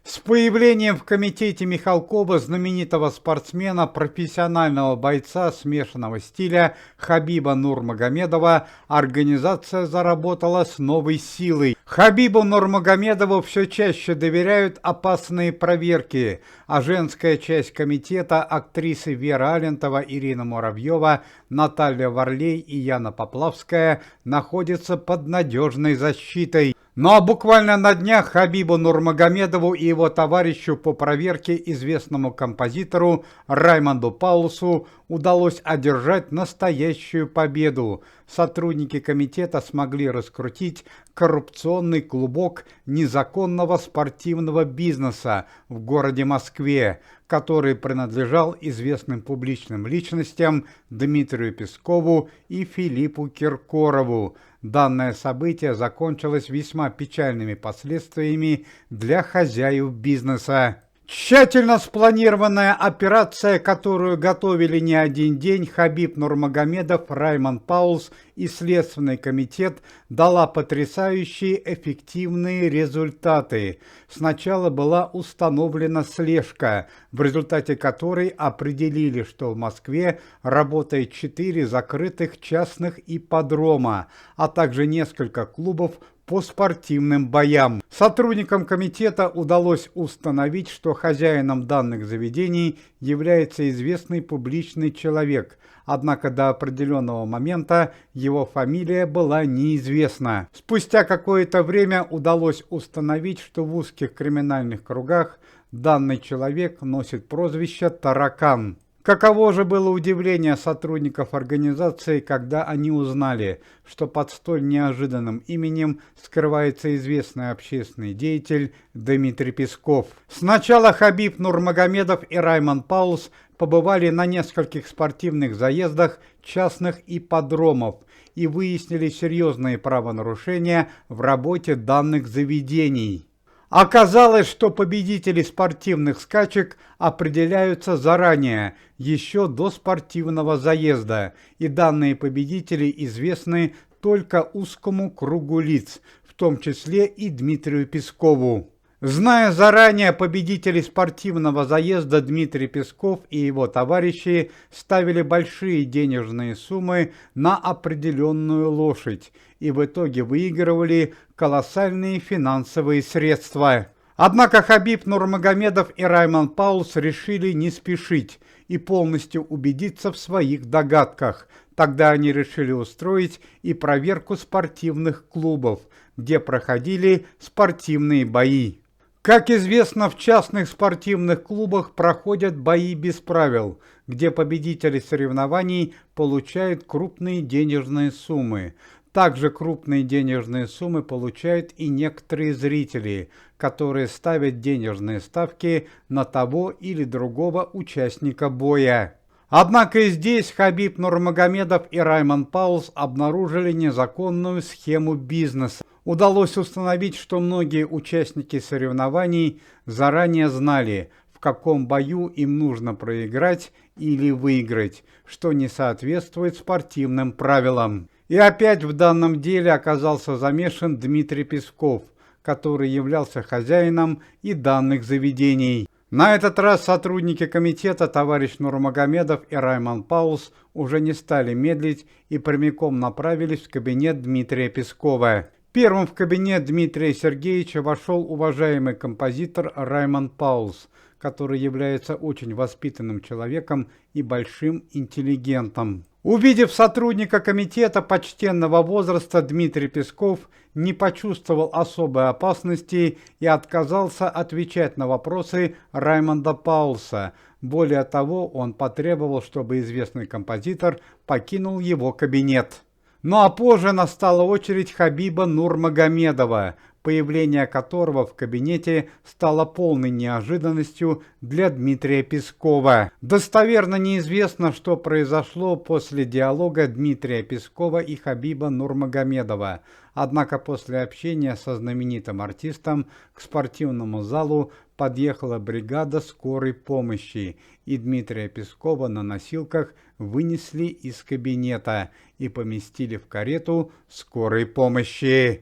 С появлением в комитете Михалкова знаменитого спортсмена, профессионального бойца смешанного стиля Хабиба Нурмагомедова организация заработала с новой силой. Хабибу Нурмагомедову все чаще доверяют опасные проверки, а женская часть комитета, актрисы Вера Алентова, Ирина Муравьева, Наталья Варлей и Яна Поплавская, находятся под надежной защитой. Ну а буквально на днях Хабибу Нурмагомедову и его товарищу по проверке, известному композитору Раймонду Паулсу, удалось одержать настоящую победу. Сотрудники комитета смогли раскрутить коррупционный клубок незаконного спортивного бизнеса в городе Москве, который принадлежал известным публичным личностям Дмитрию Пескову и Филиппу Киркорову. Данное событие закончилось весьма печальными последствиями для хозяев бизнеса. Тщательно спланированная операция, которую готовили не один день Хабиб Нурмагомедов, Раймонд Паулс и Следственный комитет, дала потрясающие эффективные результаты. Сначала была установлена слежка, в результате которой определили, что в Москве работает 4 закрытых частных ипподрома, а также несколько клубов по спортивным боям. Сотрудникам комитета удалось установить, что хозяином данных заведений является известный публичный человек, однако до определенного момента его фамилия была неизвестна. Спустя какое-то время удалось установить, что в узких криминальных кругах данный человек носит прозвище «Таракан». Каково же было удивление сотрудников организации, когда они узнали, что под столь неожиданным именем скрывается известный общественный деятель Дмитрий Песков. Сначала Хабиб Нурмагомедов и Раймонд Паулс побывали на нескольких спортивных заездах частных ипподромов и выяснили серьезные правонарушения в работе данных заведений. Оказалось, что победители спортивных скачек определяются заранее, еще до спортивного заезда, и данные победители известны только узкому кругу лиц, в том числе и Дмитрию Пескову. Зная заранее победителей спортивного заезда, Дмитрий Песков и его товарищи ставили большие денежные суммы на определенную лошадь и в итоге выигрывали колоссальные финансовые средства. Однако Хабиб Нурмагомедов и Раймонд Паулс решили не спешить и полностью убедиться в своих догадках. Тогда они решили устроить и проверку спортивных клубов, где проходили спортивные бои. Как известно, в частных спортивных клубах проходят бои без правил, где победители соревнований получают крупные денежные суммы. Также крупные денежные суммы получают и некоторые зрители, которые ставят денежные ставки на того или другого участника боя. Однако и здесь Хабиб Нурмагомедов и Раймонд Паулс обнаружили незаконную схему бизнеса. Удалось установить, что многие участники соревнований заранее знали, в каком бою им нужно проиграть или выиграть, что не соответствует спортивным правилам. И опять в данном деле оказался замешан Дмитрий Песков, который являлся хозяином и данных заведений. На этот раз сотрудники комитета товарищ Нурмагомедов и Раймонд Паулс уже не стали медлить и прямиком направились в кабинет Дмитрия Пескова. Первым в кабинет Дмитрия Сергеевича вошел уважаемый композитор Раймонд Паулс, который является очень воспитанным человеком и большим интеллигентом. Увидев сотрудника комитета почтенного возраста, Дмитрий Песков не почувствовал особой опасности и отказался отвечать на вопросы Раймонда Паулса. Более того, он потребовал, чтобы известный композитор покинул его кабинет. Ну а позже настала очередь Хабиба Нурмагомедова, появление которого в кабинете стало полной неожиданностью для Дмитрия Пескова. Достоверно неизвестно, что произошло после диалога Дмитрия Пескова и Хабиба Нурмагомедова. Однако после общения со знаменитым артистом к спортивному залу подъехала бригада скорой помощи, и Дмитрия Пескова на носилках вынесли из кабинета и поместили в карету скорой помощи.